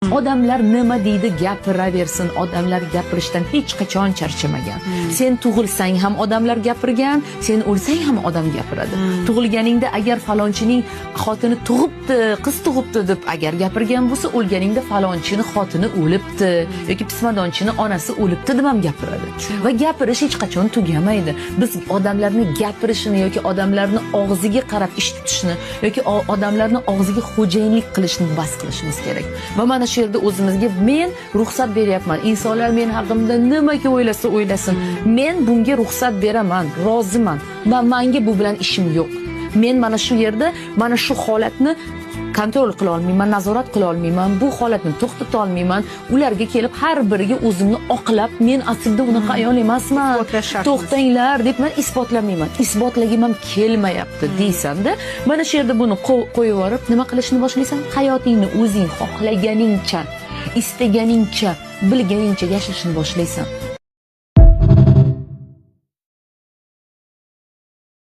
Odamlar nima deydi gapiraversin, odamlar gapirishdan hech qachon charchamagan. Sen tug'ilsang ham odamlar gapirgan, sen o'lsang ham odam gapiradi. Tug'ilganingda agar falonchining xotini tug'ibdi, qiz tug'ibdi deb agar gapirgan bo'lsa, o'lganingda falonchini xotini o'libdi yoki pismadonchini onasi o'libdi deb ham gapiradi. Va gapirish hech qachon tugamaydi. Biz odamlarni gapirishini yoki odamlarni og'ziga qarab ish tutishni yoki odamlarni og'ziga xo'jayinlik qilishni bas qilishimiz kerak. Va mana shu yerda o'zimizga men ruxsat beryapman. Insonlar men haqimda nimaga o'ylasa o'ylasin, men bunga ruxsat beraman, roziman va menga bu bilan ishim yo'q. Men mana shu yerda mana shu holatni kontrol qila olmayman, nazorat qila olmayman, bu holatni to'xtata olmayman. Ularga kelib har biriga o'zimni oqlab, men aslida unaqa ayol emasman, to'xtanglar deb men isbotlamayman. Isbotlagim ham kelmayapti deysanda, mana shu yerda buni qo'yib yuborib, nima qilishni boshlaysan? Hayotingni o'zing xohlaganingcha, istaganingcha, bilganingcha yashashni boshlaysan.